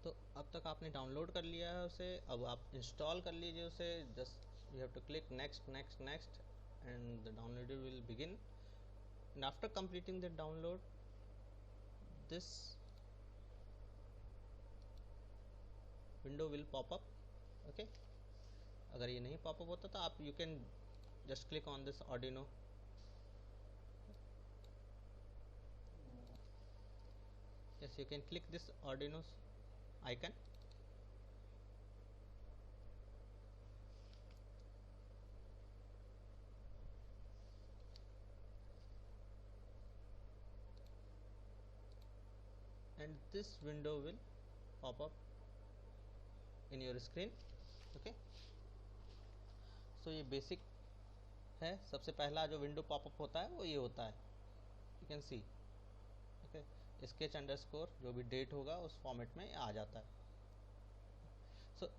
तो अब तक आपने डाउनलोड कर लिया है उसे, अब आप इंस्टॉल कर लीजिए उसे। Just you have to click next next next and the download will begin. And after completing the download, this window will pop up. Okay, अगर ये नहीं पॉपअप होता तो आप you can just click on this Arduino. Yes, you can click this Arduino icon. And this window will pop up in your screen. Okay, so ये basic है। सबसे पहला जो विंडो पॉपअप होता है वो ये होता है, you can see. Okay, sketch underscore जो भी डेट होगा उस फॉर्मेट में आ जाता है। सो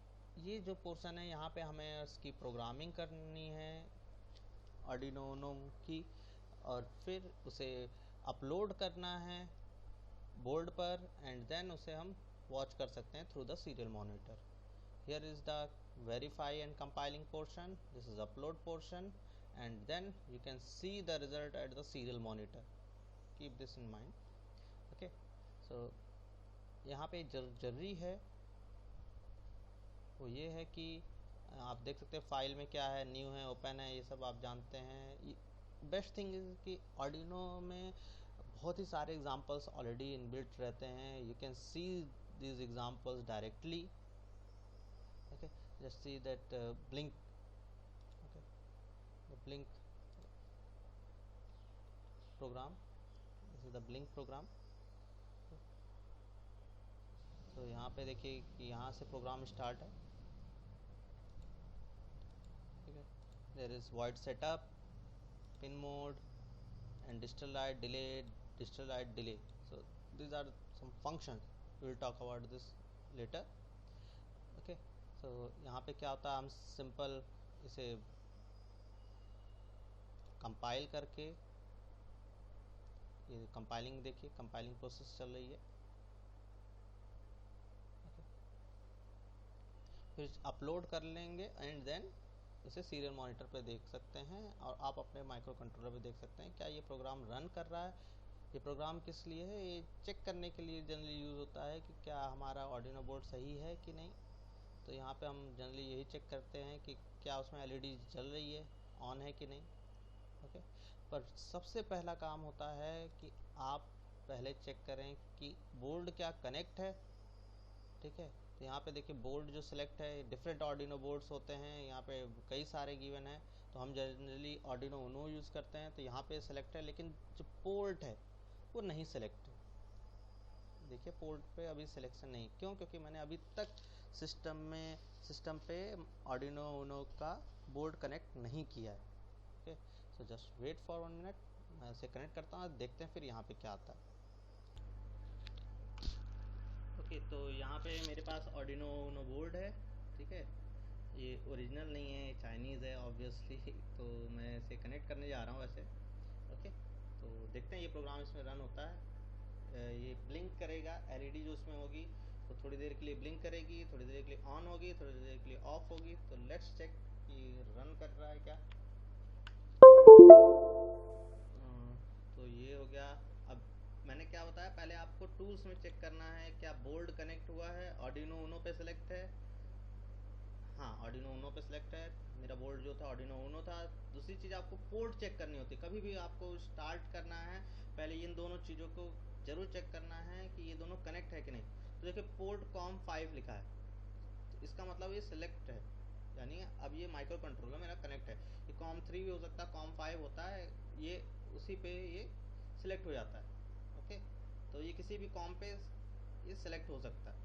ये जो पोर्शन है यहाँ पे हमें इसकी प्रोग्रामिंग करनी है Arduino Uno की, और फिर उसे अपलोड करना है बोर्ड पर, एंड देन उसे हम वॉच कर सकते हैं through the serial monitor. Here is the verify and compiling portion, this is upload portion, and then you can see the result at the serial monitor. Keep this in mind. Okay, so यहाँ पे जरूरी है वो ये है कि आप देख सकते हैं फाइल में क्या है, न्यू है, ओपन है, ये सब आप जानते हैं। बेस्ट थिंग इज कि Arduino में बहुत ही सारे एग्जांपल्स ऑलरेडी इनबिल्ट रहते हैं। You can see these examples directly. Okay, just see that blink. Okay, the blink program, this is the blink program. तो यहाँ पे देखिए कि यहाँ से प्रोग्राम स्टार्ट है। ठीक है, there is void setup, pin mode and digital light delay. So these are some functions, we will talk about this later. Okay, so यहाँ पे क्या होता है, हम सिंपल इसे कंपाइल करके, ये कंपाइलिंग देखिए, कंपाइलिंग प्रोसेस चल रही है। फिर अपलोड कर लेंगे एंड देन उसे सीरियल मॉनिटर पे देख सकते हैं, और आप अपने माइक्रो कंट्रोलर पे देख सकते हैं क्या ये प्रोग्राम रन कर रहा है। ये प्रोग्राम किस लिए है, ये चेक करने के लिए जनरली यूज़ होता है कि क्या हमारा Arduino बोर्ड सही है कि नहीं। तो यहाँ पे हम जनरली यही चेक करते हैं कि क्या उसमें LED जल रही है, ऑन है कि नहीं। ओके, पर सबसे पहला काम होता है कि आप पहले चेक करें कि बोर्ड क्या कनेक्ट है। ठीक है, तो यहाँ पे देखिए बोर्ड जो सिलेक्ट है, डिफरेंट Arduino बोर्ड्स होते हैं, यहाँ पे कई सारे गिवन है। तो हम जनरली Arduino Uno यूज़ करते हैं, तो यहाँ पे सिलेक्ट है, लेकिन जो पोर्ट है वो नहीं सिलेक्ट है। देखिए पोर्ट पे अभी सिलेक्शन नहीं, क्यों? क्योंकि मैंने अभी तक सिस्टम पे Arduino Uno का बोर्ड कनेक्ट नहीं किया है। Okay, so just wait for 1 minute, मैं इसे कनेक्ट करता हूँ, देखते हैं फिर यहाँ पे क्या आता है। ओके, तो यहाँ पे मेरे पास Arduino Uno बोर्ड है। ठीक है, ये ओरिजिनल नहीं है, चाइनीज़ है ऑब्वियसली। तो मैं इसे कनेक्ट करने जा रहा हूँ ऐसे। ओके, तो देखते हैं ये प्रोग्राम इसमें रन होता है। ये ब्लिंक करेगा, LED जो उसमें होगी तो थोड़ी देर के लिए ब्लिंक करेगी, थोड़ी देर के लिए ऑन होगी, थोड़ी देर के लिए ऑफ होगी। तो लेट्स चेक कि रन कर रहा है क्या। तो ये हो गया। अब मैंने क्या बताया, पहले आपको टूल्स में चेक करना है क्या बोर्ड कनेक्ट हुआ है, Arduino Uno पे सिलेक्ट है। हाँ, Arduino Uno पे सिलेक्ट है, मेरा बोर्ड जो था Arduino Uno था। दूसरी चीज़ आपको पोर्ट चेक करनी होती है, कभी भी आपको स्टार्ट करना है पहले इन दोनों चीज़ों को जरूर चेक करना है कि ये दोनों कनेक्ट है कि नहीं। तो देखिए पोर्ट COM5 लिखा है, तो इसका मतलब ये सिलेक्ट है, यानी अब ये माइक्रो कंट्रोलर मेरा कनेक्ट है। ये COM3 भी हो सकता है, COM5 होता है, ये उसी पे ये सिलेक्ट हो जाता है। ओके, तो ये किसी भी कॉम पे ये सिलेक्ट हो सकता है।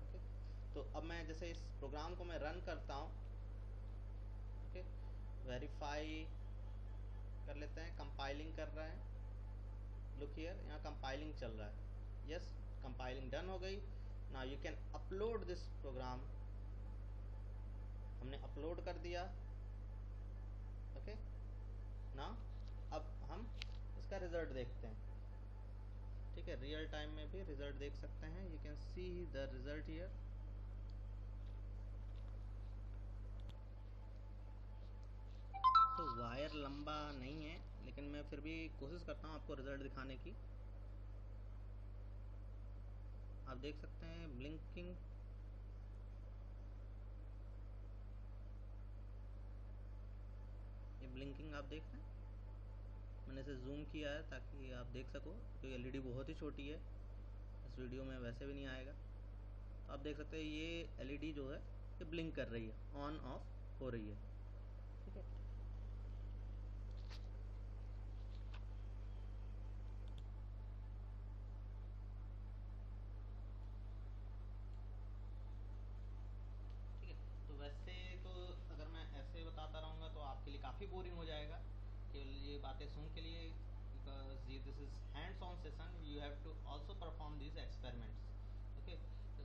ओके, तो अब मैं जैसे इस प्रोग्राम को मैं रन करता हूँ। ओके, वेरीफाई कर लेते हैं, कंपाइलिंग कर रहा है। लुक हियर, यहाँ कंपाइलिंग चल रहा है। यस, कंपाइलिंग डन हो गई। Now you can upload this program. हमने अपलोड कर दिया। ओके, नाउ अब हम इसका रिजल्ट देखते हैं। ठीक है, रियल टाइम में भी रिजल्ट देख सकते हैं। You can see the result here. तो वायर लंबा नहीं है, लेकिन मैं फिर भी कोशिश करता हूँ आपको रिजल्ट दिखाने की। आप देख सकते हैं ब्लिंकिंग, ये ब्लिंकिंग आप देख रहे हैं। मैंने इसे जूम किया है ताकि आप देख सको, क्योंकि एलईडी बहुत ही छोटी है, इस वीडियो में वैसे भी नहीं आएगा। तो आप देख सकते हैं ये एलईडी जो है ये ब्लिंक कर रही है, ऑन ऑफ हो रही है। ठीक है, ठीक है। तो वैसे तो अगर मैं ऐसे बताता रहूँगा तो आपके लिए काफ़ी बोरिंग हो जाएगा केवल ये बातें सुन के लिए, because this is hands on session, you have to also perform this experiments. Okay,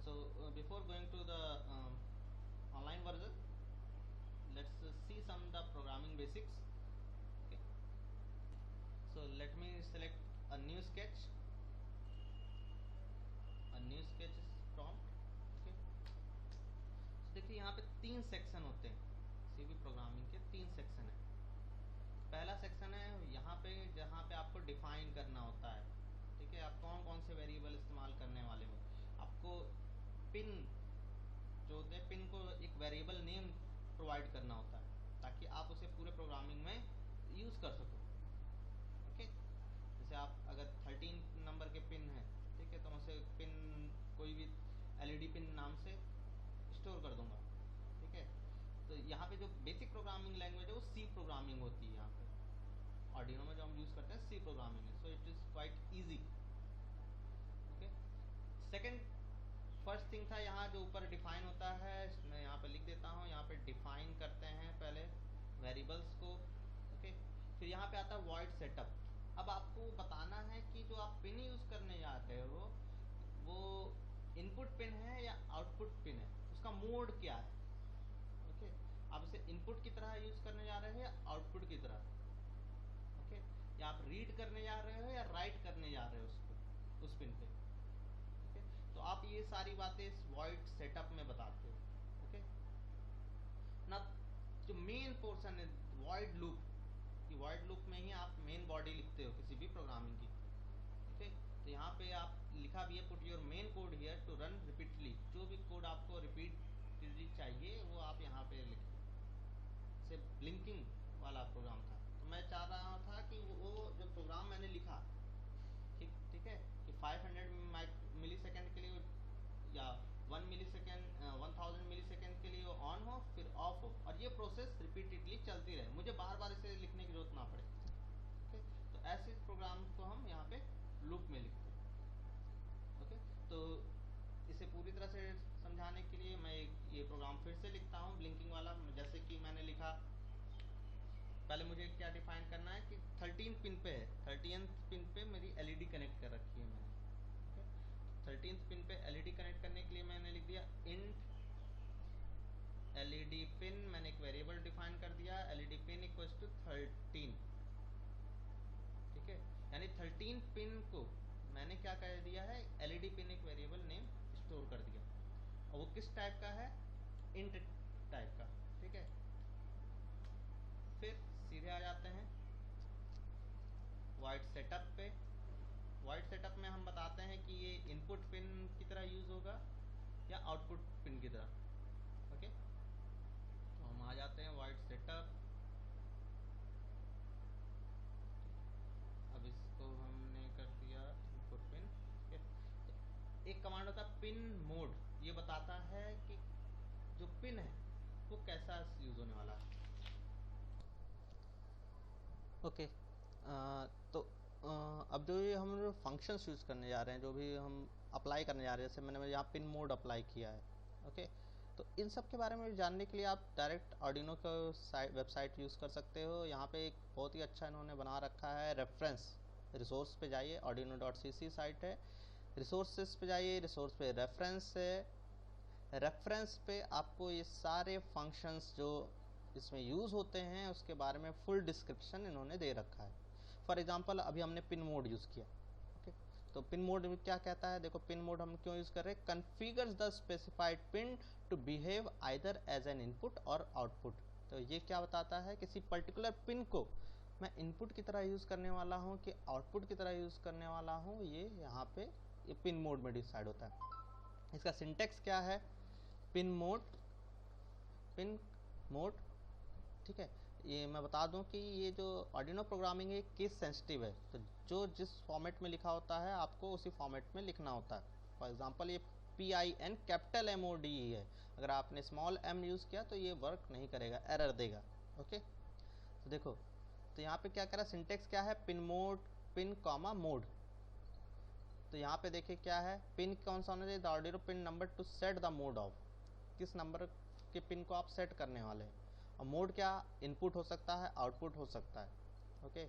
so before going to the online version, let's see some the programming basics. Okay, so let me select a new sketch, is prompt. Okay, so देखिए यहाँ पे 3 section होते हैं, किसी भी programming के 3 section है। पहला सेक्शन है यहाँ पे जहाँ पे आपको डिफाइन करना होता है। ठीक है, आप कौन कौन से वेरिएबल इस्तेमाल करने वाले हो। आपको पिन जो होते हैं, पिन को एक वेरिएबल नेम प्रोवाइड करना होता है ताकि आप उसे पूरे प्रोग्रामिंग में यूज़ कर सको। ओके, जैसे आप अगर 13 नंबर के पिन है, ठीक है, तो मैं उसे पिन कोई भी एलईडी पिन नाम से स्टोर कर दूंगा। ठीक है, तो यहाँ पे जो बेसिक प्रोग्रामिंग लैंग्वेज है वो सी प्रोग्रामिंग होती है। यहाँ पे आर्डिनो में जो हम यूज़ करते हैं सी प्रोग्रामिंग है, so it is quite easy. Okay, second first thing था यहाँ जो ऊपर डिफाइन होता है, मैं यहाँ पे लिख देता हूँ। यहाँ पे डिफाइन करते हैं पहले वेरिएबल्स को। ओके, फिर यहाँ पे आता है वॉइड सेटअप। अब आपको बताना है कि जो आप पिन यूज़ करने जा रहे हो वो इनपुट पिन है या आउटपुट पिन है, उसका मोड क्या है। ओके, आप इसे इनपुट की तरह यूज़ करने जा रहे हो या आउटपुट की तरह। ओके, या आप रीड करने जा रहे हो या राइट करने जा रहे हो उसको, उस पिन पे। ओके, तो आप ये सारी बातें इस वॉइड सेटअप में बताते हो। ओके ना, जो मेन पोर्शन है वॉइड लूप, कि वॉइड लूप में ही आप मेन बॉडी लिखते हो किसी भी प्रोग्रामिंग की। ओके, तो यहाँ पे आप लिखा भी है put your main code here to run repeatedly. जो भी कोड आपको रिपीटली चाहिए वो आप यहाँ पे लिखें। जैसे ब्लिंकिंग वाला प्रोग्राम था, तो मैं चाह रहा था कि वो जो प्रोग्राम मैंने लिखा, ठीक है, कि 500 मिली सेकेंड के लिए या 1 मिली सेकेंड 1000 मिली सेकेंड के लिए वो ऑन हो फिर ऑफ हो, और ये प्रोसेस रिपीटेडली चलती रहे, मुझे बार बार इसे लिखने की जरूरत ना पड़े। ओके, तो ऐसे प्रोग्राम को हम यहाँ पे लूप में लिखते हैं। ओके, तो इसे पूरी तरह से समझाने के लिए मैं ये प्रोग्राम फिर से लिखता हूँ ब्लिंकिंग वाला। जैसे कि मैंने लिखा, पहले मुझे क्या डिफाइन करना है कि 13 पिन पे है, 13th पिन पे मेरी एलईडी कनेक्ट कर रखी है मैंने। ओके, 13th पिन पे एलईडी कनेक्ट करने के लिए मैंने लिख दिया इंट एलईडी पिन। मैंने एक वेरिएबल डिफाइन कर दिया एलईडी पिन इक्वल्स टू 13। ठीक है, यानी 13 पिन को मैंने क्या कर दिया है, एलईडी पिन एक वेरिएबल नेम स्टोर कर दिया, और वो किस टाइप का है, इंट टाइप का। ठीक है, फिर सीधे आ जाते हैं वाइड सेटअप पे। वाइड सेटअप में हम बताते हैं कि ये इनपुट पिन की तरह यूज़ होगा या आउटपुट पिन की तरह। ओके, तो हम आ जाते हैं वाइड सेटअप। अब इसको हमने कर दिया इनपुट पिन। ठीक है, तो एक कमांड होता है पिन मोड, ये बताता है कि जो पिन है वो कैसा यूज़ होने वाला है। ओके, तो अब जो ये हम जो फंक्शंस यूज़ करने जा रहे हैं, जो भी हम अप्लाई करने जा रहे हैं, जैसे मैंने यहाँ पिन मोड अप्लाई किया है। ओके, तो इन सब के बारे में जानने के लिए आप डायरेक्ट आर्डिनो का वेबसाइट यूज़ कर सकते हो। यहाँ पे एक बहुत ही अच्छा इन्होंने बना रखा है रेफरेंस, रिसोर्स पे जाइए, arduino.cc साइट है, रिसोर्सेज पे जाइए, रिसोर्स पे रेफरेंस है, रेफरेंस पे आपको ये सारे फंक्शंस जो इसमें यूज़ होते हैं उसके बारे में फुल डिस्क्रिप्शन इन्होंने दे रखा है। फॉर एग्जांपल अभी हमने पिन मोड यूज़ किया। ओके, तो पिन मोड में क्या कहता है, देखो पिन मोड हम क्यों यूज़ कर रहे हैं, configures the specified pin to behave either as an input और आउटपुट। तो ये क्या बताता है, किसी पर्टिकुलर पिन को मैं इनपुट की तरह यूज़ करने वाला हूँ कि आउटपुट की तरह यूज़ करने वाला हूँ, ये यहाँ पे ये पिन मोड में डिसाइड होता है। इसका सिंटेक्स क्या है, पिन मोड, ठीक है। ये मैं बता दूं कि ये जो आर्डिनो प्रोग्रामिंग है केस सेंसिटिव है, तो जो जिस फॉर्मेट में लिखा होता है आपको उसी फॉर्मेट में लिखना होता है। फॉर एग्जांपल ये PIN कैपिटल MODE है, अगर आपने स्मॉल m यूज़ किया तो ये वर्क नहीं करेगा, एरर देगा। ओके, तो देखो, तो यहाँ पे क्या करा, सिंटेक्स क्या है, पिन कॉमा मोड। तो यहाँ पे देखिए क्या है, पिन कौन सा होना चाहिए, the Arduino pin number two set the mode of, किस नंबर के पिन को आप सेट करने वाले हैं। और मोड क्या, इनपुट हो सकता है, आउटपुट हो सकता है। ओके,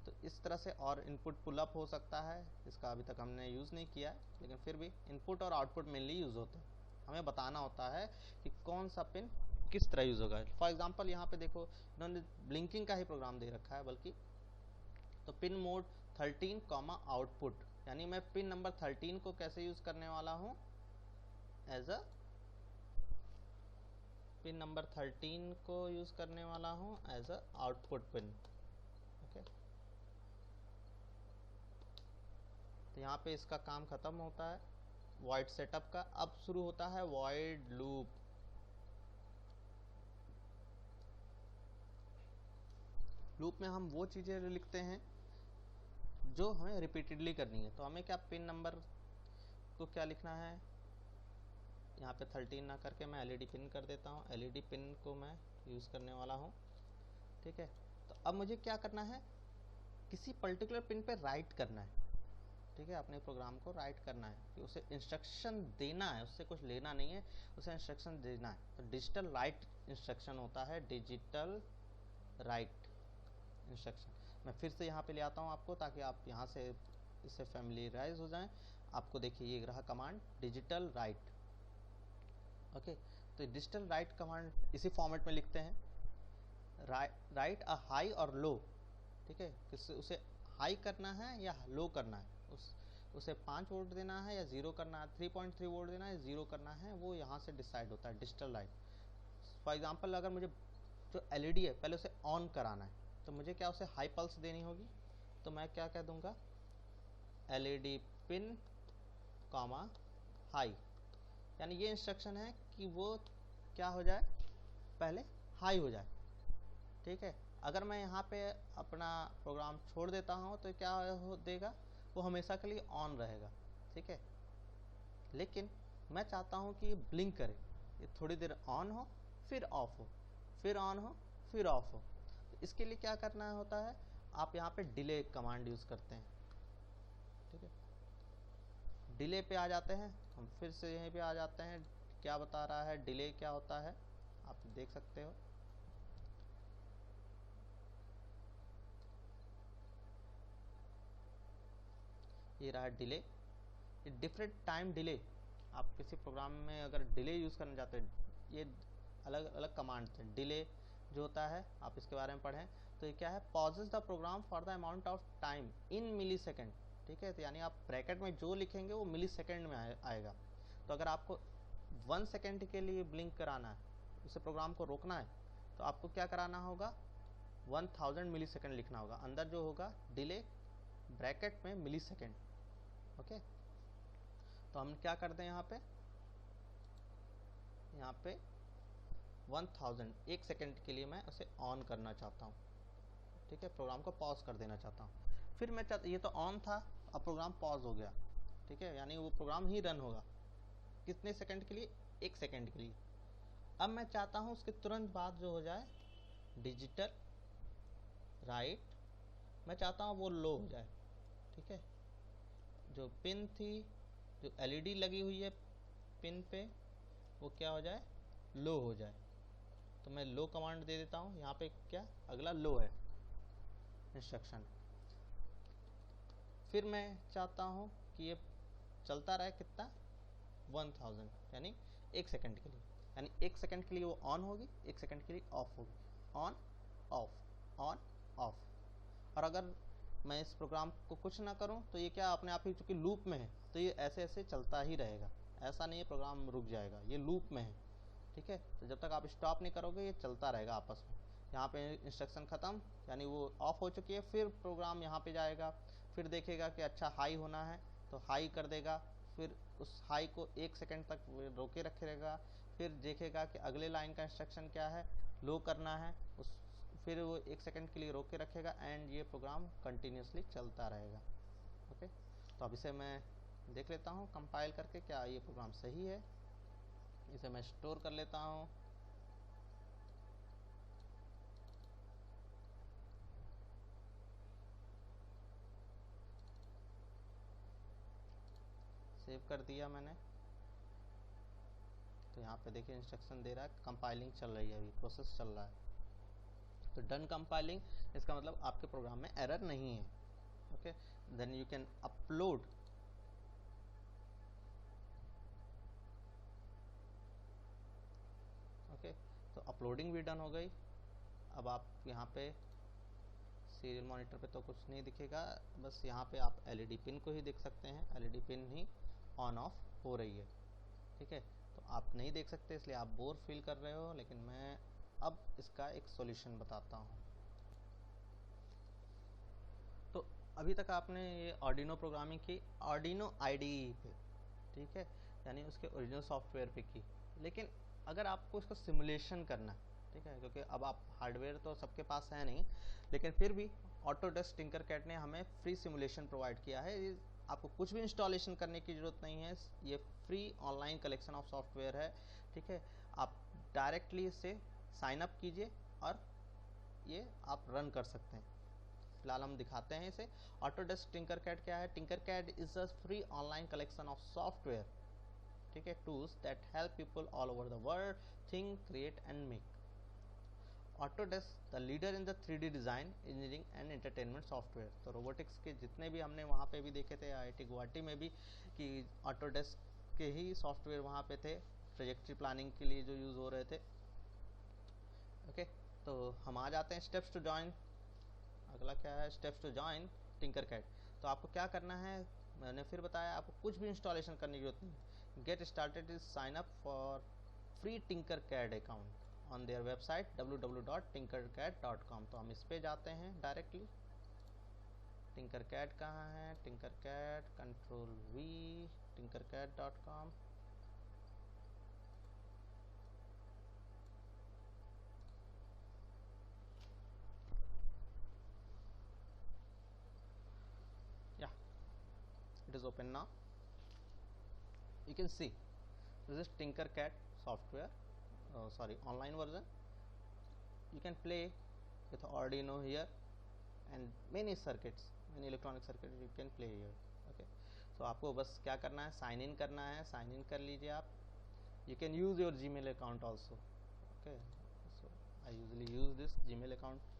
तो इस तरह से, और इनपुट पुल अप हो सकता है, इसका अभी तक हमने यूज़ नहीं किया है, लेकिन फिर भी इनपुट और आउटपुट मेनली यूज़ होते हैं। हमें बताना होता है कि कौन सा पिन किस तरह यूज़ होगा। फॉर एग्जांपल यहाँ पे देखो, इन्होंने ब्लिंकिंग का ही प्रोग्राम दे रखा है बल्कि, तो पिन मोड 13 कॉमा आउटपुट, यानी मैं पिन नंबर 13 को कैसे यूज़ करने वाला हूँ, एज अ पिन नंबर 13 को यूज़ करने वाला हूँ as a output pin. Okay, तो यहाँ पे इसका काम ख़त्म होता है वॉइड सेटअप का। अब शुरू होता है वॉइड लूप। लूप में हम वो चीज़ें लिखते हैं जो हमें रिपीटेडली करनी है। तो हमें क्या, पिन नंबर को क्या लिखना है, यहाँ पे 13 ना करके मैं LED पिन कर देता हूँ, LED पिन को मैं यूज़ करने वाला हूँ। ठीक है, तो अब मुझे क्या करना है, किसी पर्टिकुलर पिन पे राइट करना है। ठीक है, अपने प्रोग्राम को राइट करना है, कि उसे इंस्ट्रक्शन देना है, उससे कुछ लेना नहीं है, उसे इंस्ट्रक्शन देना है। तो डिजिटल राइट इंस्ट्रक्शन होता है, डिजिटल राइट इंस्ट्रक्शन। मैं फिर से यहाँ पे ले आता हूँ आपको, ताकि आप यहाँ से इससे फैमिलियराइज हो जाएं। आपको देखिए ये रहा कमांड डिजिटल राइट। ओके, तो डिजिटल राइट कमांड इसी फॉर्मेट में लिखते हैं, राइट अ हाई और लो। ठीक है, किससे उसे हाई करना है या लो करना है, उसे 5 वोल्ट देना है या 0 करना है, 3.3 वोल्ट देना है, 0 करना है, वो यहाँ से डिसाइड होता है डिजिटल राइट। फॉर एग्जांपल अगर मुझे जो LED है पहले उसे ऑन कराना है, तो मुझे क्या, उसे हाई पल्स देनी होगी। तो मैं क्या कह दूंगा, LED पिन कॉमा हाई, यानी ये इंस्ट्रक्शन है कि वो क्या हो जाए, पहले हाई हो जाए। ठीक है, अगर मैं यहाँ पे अपना प्रोग्राम छोड़ देता हूँ तो क्या हो देगा, वो हमेशा के लिए ऑन रहेगा। ठीक है, लेकिन मैं चाहता हूँ कि ये ब्लिंक करे, ये थोड़ी देर ऑन हो फिर ऑफ हो, फिर ऑन हो फिर ऑफ हो। तो इसके लिए क्या करना होता है, आप यहाँ पे डिले कमांड यूज़ करते हैं। ठीक है, डिले पे आ जाते हैं हम, फिर से यहीं पे आ जाते हैं, क्या बता रहा है डिले क्या होता है, आप देख सकते हो। ये रहा डिले, ये डिफरेंट टाइम डिले। आप किसी प्रोग्राम में अगर डिले यूज़ करना चाहते हैं, ये अलग अलग कमांड्स हैं। डिले जो होता है आप इसके बारे में पढ़ें, तो ये क्या है, pauses the program for the amount of time in millisecond. ठीक है, तो यानी आप ब्रैकेट में जो लिखेंगे वो मिली सेकेंड में आएगा। तो अगर आपको 1 सेकेंड के लिए ब्लिंक कराना है, उसे प्रोग्राम को रोकना है, तो आपको क्या कराना होगा, 1000 मिली सेकेंड लिखना होगा, अंदर जो होगा डिले ब्रैकेट में मिली सेकेंड। ओके, तो हम क्या करते हैं, यहाँ पे 1000 1 सेकेंड के लिए मैं उसे ऑन करना चाहता हूँ। ठीक है, प्रोग्राम को पॉज कर देना चाहता हूँ। फिर मैं ये तो ऑन था, अब प्रोग्राम पॉज हो गया। ठीक है, यानी वो प्रोग्राम ही रन होगा कितने सेकंड के लिए, 1 सेकंड के लिए। अब मैं चाहता हूँ उसके तुरंत बाद जो हो जाए डिजिटल राइट, मैं चाहता हूँ वो लो हो जाए। ठीक है, जो पिन थी, जो LED लगी हुई है पिन पे, वो क्या हो जाए, लो हो जाए। तो मैं लो कमांड दे देता हूँ, यहाँ पे क्या अगला लो है इंस्ट्रक्शन। फिर मैं चाहता हूँ कि ये चलता रहे कितना, 1000, यानी 1 सेकंड के लिए, यानी 1 सेकंड के लिए वो ऑन होगी, 1 सेकंड के लिए ऑफ होगी, ऑन ऑफ ऑन ऑफ। और अगर मैं इस प्रोग्राम को कुछ ना करूं तो ये क्या अपने आप ही, चूंकि लूप में है तो ये ऐसे ऐसे चलता ही रहेगा, ऐसा नहीं है प्रोग्राम रुक जाएगा, ये लूप में है। ठीक है, तो जब तक आप स्टॉप नहीं करोगे ये चलता रहेगा आपस में। यहाँ पे इंस्ट्रक्शन ख़त्म, यानी वो ऑफ हो चुकी है, फिर प्रोग्राम यहाँ पे जाएगा, फिर देखेगा कि अच्छा हाई होना है तो हाई कर देगा, फिर उस हाई को 1 सेकंड तक रोके रखेगा, फिर देखेगा कि अगले लाइन का इंस्ट्रक्शन क्या है, लो करना है, उस फिर वो 1 सेकंड के लिए रोक के रखेगा, एंड ये प्रोग्राम कंटिन्यूसली चलता रहेगा। ओके, तो अब इसे मैं देख लेता हूँ कंपाइल करके, क्या ये प्रोग्राम सही है। इसे मैं स्टोर कर लेता हूँ। सेव कर दिया मैंने। तो यहाँ पे देखिए इंस्ट्रक्शन दे रहा है, कंपाइलिंग चल रही है, अभी प्रोसेस चल रहा है। तो डन कंपाइलिंग, इसका मतलब आपके प्रोग्राम में एरर नहीं है। Okay, then you can upload. Okay, तो अपलोडिंग भी डन हो गई। अब आप यहाँ पे सीरियल मॉनिटर पे तो कुछ नहीं दिखेगा, बस यहाँ पे आप एलईडी पिन को ही देख सकते हैं, LED pin he on off हो रही है। ठीक है, तो आप नहीं देख सकते इसलिए आप बोर फील कर रहे हो, लेकिन मैं अब इसका एक सॉल्यूशन बताता हूँ। तो अभी तक आपने ये आर्डिनो प्रोग्रामिंग की आर्डिनो आईडीई पे, ठीक है, यानी उसके ओरिजिनल सॉफ्टवेयर पे की। लेकिन अगर आपको इसका सिमुलेशन करना है, ठीक है, क्योंकि अब आप हार्डवेयर तो सबके पास है नहीं, लेकिन फिर भी ऑटोडेस्क टिंकरकैड ने हमें फ्री सिमुलेशन प्रोवाइड किया है। आपको कुछ भी इंस्टॉलेशन करने की ज़रूरत नहीं है, ये free online collection of software है। ठीक है, आप डायरेक्टली इससे साइन अप कीजिए और ये आप रन कर सकते हैं। फिलहाल हम दिखाते हैं इसे। ऑटोडेस्क टिंकरकैड क्या है? Tinkercad is a free online collection of software, ठीक है, tools that help people all over the world think, create and make. Autodesk the leader in the 3D design, engineering and entertainment software. तो robotics के जितने भी हमने वहाँ पे भी देखे थे, IIT गुवाहाटी में भी, कि ऑटोडेस्क के ही सॉफ्टवेयर वहाँ पे थे ट्रेजेक्ट्री प्लानिंग के लिए जो यूज़ हो रहे थे। ओके, तो हम आ जाते हैं स्टेप्स टू ज्वाइन। अगला क्या है? Steps to join Tinkercad. तो आपको क्या करना है, मैंने फिर बताया, आपको कुछ भी इंस्टॉलेशन करने की जरूरत नहीं। Get started is sign up for free Tinkercad account on there website www.tinkercad.com। तो हम इस पे जाते हैं डायरेक्टली। टिंकरकैड कहाँ है? टिंकरकैड control V, tinkercad.com। Yeah, it is open now. You can see this is Tinkercad software, sorry, online version. You can play with Arduino here and many circuits, many electronic circuits you can play here. Okay, so आपको बस क्या करना है, sign in करना है, sign in कर लीजिए आप। You can use your Gmail account also. Okay, so I usually use this Gmail account.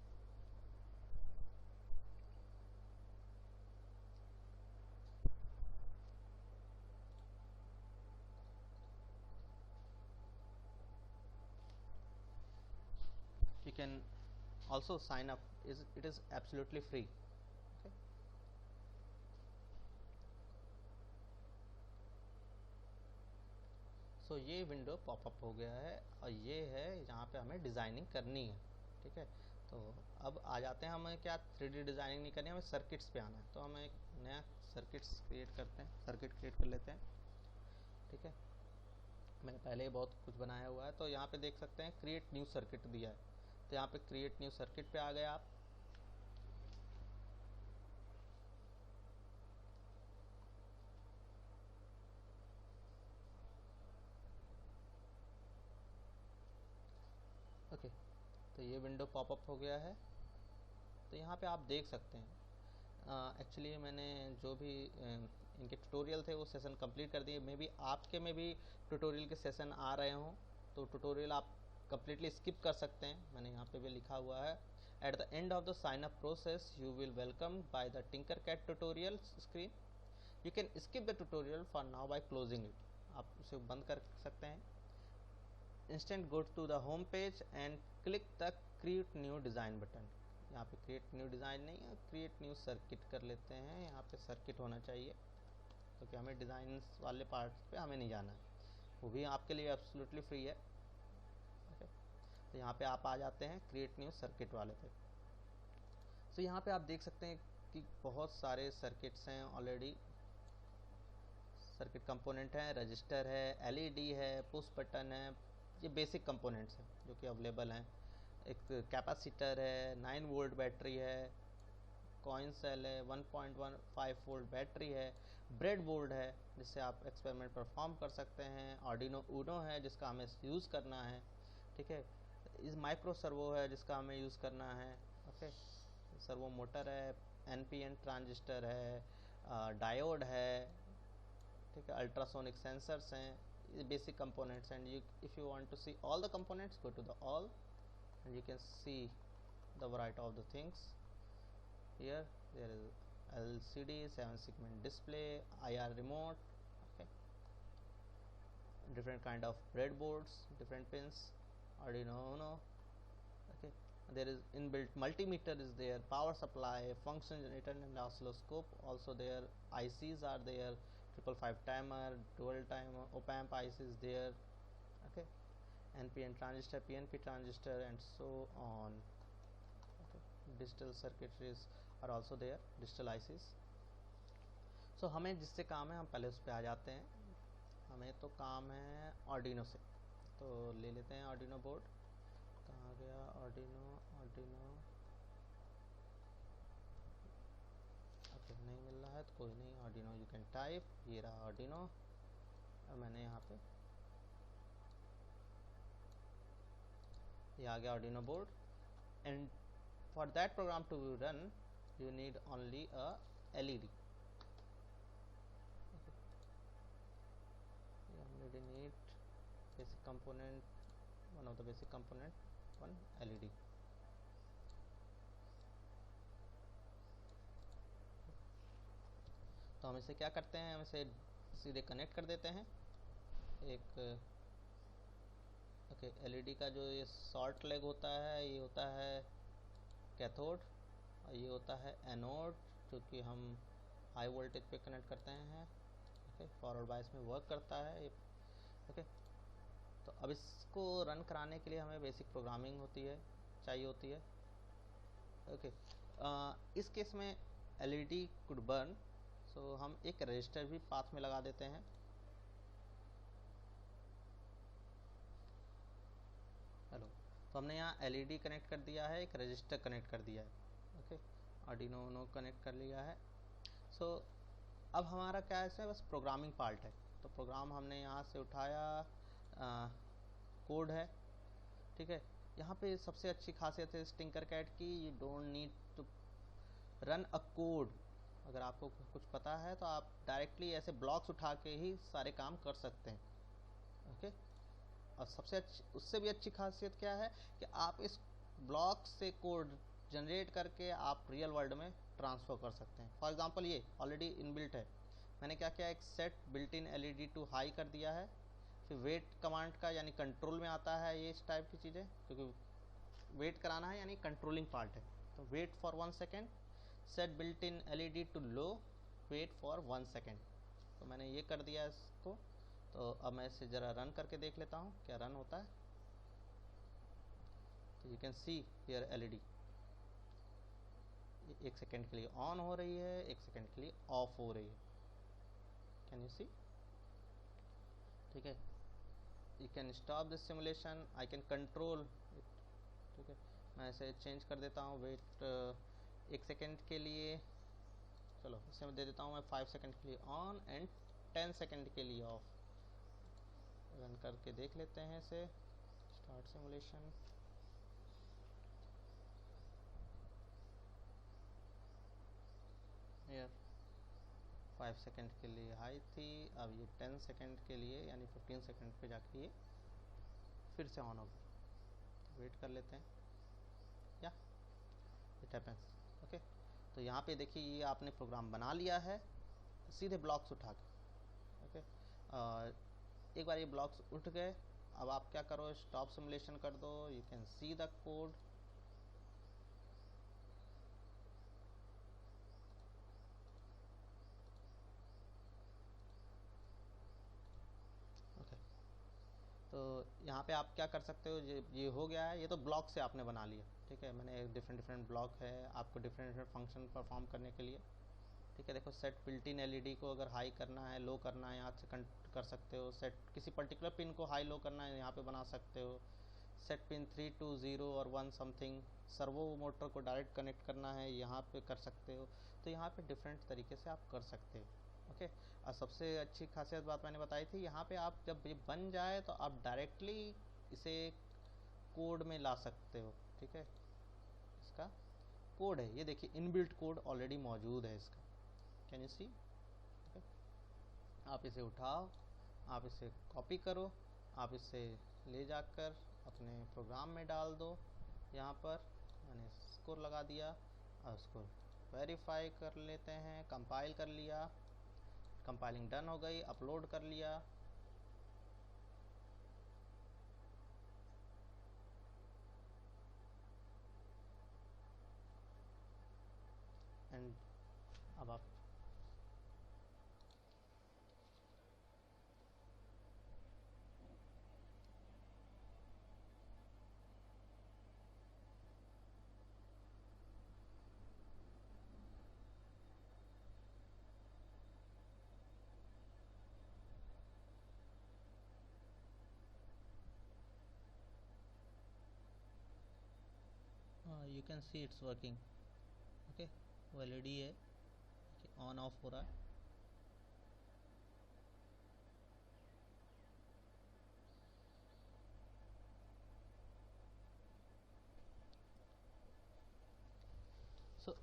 You can also sign up, it is absolutely free. Okay, सो ये विंडो पॉपअप हो गया है और ये है जहाँ पे हमें डिज़ाइनिंग करनी है। ठीक है, तो अब आ जाते हैं, हमें क्या 3D डिज़ाइनिंग नहीं करनी है, हमें सर्किट्स पे आना है। तो हम एक नया सर्किट्स क्रिएट करते हैं, सर्किट क्रिएट कर लेते हैं। ठीक है, मैंने पहले ही बहुत कुछ बनाया हुआ है, तो यहाँ पे देख सकते हैं क्रिएट न्यू सर्किट दिया है। तो यहाँ पे क्रिएट न्यू सर्किट पे आ गए आप। ओके, तो ये विंडो पॉपअप हो गया है। तो यहाँ पे आप देख सकते हैं, एक्चुअली मैंने जो भी इनके ट्यूटोरियल थे वो सेशन कंप्लीट कर दिए। मे बी आपके में भी ट्यूटोरियल के सेशन आ रहे हों, तो ट्यूटोरियल आप कंप्लीटली स्किप कर सकते हैं। मैंने यहाँ पे भी लिखा हुआ है, at the end of the sign up process you will welcome by the Tinkercad tutorial screen. You can skip the tutorial for now by closing it. आप उसे बंद कर सकते हैं। Instant go to the home page and click the create new design button. यहाँ पे create new design नहीं है, क्रिएट न्यू सर्किट कर लेते हैं। यहाँ पे सर्किट होना चाहिए क्योंकि हमें डिज़ाइन वाले पार्ट पे हमें नहीं जाना है, वो भी आपके लिए एब्सोल्युटली फ्री है। ओके, तो यहाँ पे आप आ जाते हैं क्रिएट न्यू सर्किट वाले पे। तो यहाँ पे आप देख सकते हैं कि बहुत सारे सर्किट्स हैं ऑलरेडी। सर्किट कंपोनेंट है, रजिस्टर है, एलईडी है, पुश बटन है, ये बेसिक कंपोनेंट्स हैं जो कि अवेलेबल हैं। एक कैपेसिटर है, 9 वोल्ट बैटरी है, कॉइन सेल है, 1.15 वोल्ट बैटरी है, ब्रेड बोर्ड है जिससे आप एक्सपेरिमेंट परफॉर्म कर सकते हैं, आर्डिनो ऊनो है जिसका हमें यूज़ करना है, ठीक है, इस माइक्रो सर्वो है जिसका हमें यूज़ करना है। ओके, सर्वो मोटर है, एनपीएन ट्रांजिस्टर है, डायोड है, ठीक है, अल्ट्रासोनिक सेंसर्स हैं, basic components. And you if you want to see all the components, go to the all and you can see the variety of the things here. There is LCD, 7 segment display, IR remote, okay, different kind of breadboards, different pins, Arduino Uno, okay, there is inbuilt multimeter is there, power supply, function generator and oscilloscope also there, ICs are there, 555 timer, dual timer, op-amp IC is there, okay, NPN transistor, PNP transistor and so on. Okay. Digital circuitries are also there, digital ICs. So हमें जिससे काम है हम पहले उस पर आ जाते हैं। हमें तो काम है आर्डिनो से, तो ले लेते हैं आर्डिनो बोर्ड। कहाँ गया आर्डिनो? ओके, नहीं मिल रहा है तो कोई नहीं, आर्डिनो यू कैन टाइप, ये रहा आर्डिनो। और मैंने यहाँ पे ये आ गया Arduino board. And for that program to run you need only a LED. Okay. You only need basic component, one of the basic component, one LED. तो हम इसे क्या करते हैं, हम इसे सीधे कनेक्ट कर देते हैं। एक ओके, LED का जो ये शॉर्ट लेग होता है ये होता है कैथोड, और ये होता है एनोड जो कि हम हाई वोल्टेज पे कनेक्ट करते हैं। ओके, फॉरवर्ड बायस में वर्क करता है ये। ओके, तो अब इसको रन कराने के लिए हमें बेसिक प्रोग्रामिंग चाहिए होती है। ओके, इस केस में LED कुड बर्न, सो हम एक रजिस्टर भी पाथ में लगा देते हैं। हेलो, तो हमने यहाँ LED कनेक्ट कर दिया है, एक रजिस्टर कनेक्ट कर दिया है। ओके, आर्डिनो उनो कनेक्ट कर लिया है। सो अब हमारा क्या है, इसमें बस प्रोग्रामिंग पार्ट है। तो प्रोग्राम हमने यहाँ से उठाया, कोड है, ठीक है। यहाँ पे सबसे अच्छी खासियत है इस टिंकरकैड की, you don't need to run a code. अगर आपको कुछ पता है तो आप डायरेक्टली ऐसे ब्लॉक्स उठा के ही सारे काम कर सकते हैं। ओके, और सबसे उससे भी अच्छी खासियत क्या है कि आप इस ब्लॉक से कोड जनरेट करके आप रियल वर्ल्ड में ट्रांसफ़र कर सकते हैं। फॉर एग्जांपल ये ऑलरेडी इनबिल्ट है, मैंने क्या किया, एक set built in LED to high कर दिया है। फिर वेट कमांड का यानी कंट्रोल में आता है ये इस टाइप की चीज़ें, क्योंकि वेट कराना है यानी कंट्रोलिंग पार्ट है। तो wait for 1 second, set built in LED to low, wait for 1 second. तो मैंने ये कर दिया इसको। तो अब मैं इसे ज़रा रन करके देख लेता हूँ क्या रन होता है। तो you can see here LED 1 second के लिए ऑन हो रही है, 1 सेकेंड के लिए ऑफ हो रही है। Can you see? ठीक है, you can stop this simulation, I can control it. ठीक है, मैं इसे चेंज कर देता हूँ, वेट 1 सेकेंड के लिए, चलो इसे दे देता हूँ मैं 5 सेकेंड के लिए ऑन एंड 10 सेकेंड के लिए ऑफ। रन करके देख लेते हैं इसे, स्टार्ट सिमुलेशन। यार 5 सेकेंड के लिए हाई थी, अब ये 10 सेकेंड के लिए यानी 15 सेकेंड पे जाके ये फिर से ऑन हो गई। वेट कर लेते हैं, या इट हैपेंस। ओके, तो यहाँ पे देखिए ये आपने प्रोग्राम बना लिया है सीधे ब्लॉक्स उठा के। ओके, एक बार ये ब्लॉक्स उठ गए, अब आप क्या करो, स्टॉप सिमुलेशन कर दो, you can see the code. तो यहाँ पे आप क्या कर सकते हो, ये हो गया है, ये तो ब्लॉक से आपने बना लिया, ठीक है। मैंने डिफरेंट डिफरेंट ब्लॉक है आपको डिफरेंट डिफरेंट फंक्शन परफॉर्म करने के लिए, ठीक है। देखो सेट बिल्ट इन एलईडी को अगर हाई करना है, लो करना है, यहाँ से कर सकते हो। सेट किसी पर्टिकुलर पिन को हाई लो करना है, यहाँ पे बना सकते हो। सेट पिन 3 to 0 और 1 समथिंग, सर्वो मोटर को डायरेक्ट कनेक्ट करना है, यहाँ पे कर सकते हो। तो यहाँ पे डिफरेंट तरीके से आप कर सकते हो, ओके। और सबसे अच्छी खासियत बात मैंने बताई थी, यहाँ पे आप जब ये बन जाए तो आप डायरेक्टली इसे कोड में ला सकते हो, ठीक है। इसका कोड है, ये देखिए इनबिल्ट कोड ऑलरेडी मौजूद है इसका, कैन यू सी। आप इसे उठाओ, आप इसे कॉपी करो, आप इसे ले जाकर अपने प्रोग्राम में डाल दो। यहाँ पर मैंने स्कोर लगा दिया और उसको वेरीफाई कर लेते हैं। कंपाइल कर लिया, कंपाइलिंग डन हो गई, अपलोड कर लिया। एंड अब आप you can see it's working, okay. वो एलईडी है, ऑन ऑफ हो रहा है। So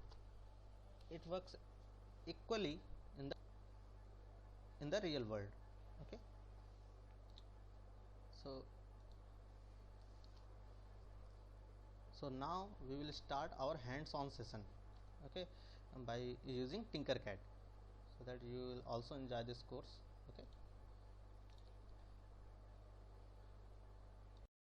it works equally in the real world, okay. So now we will start our hands-on session, okay, by using Tinkercad, so that you will also enjoy this course, okay.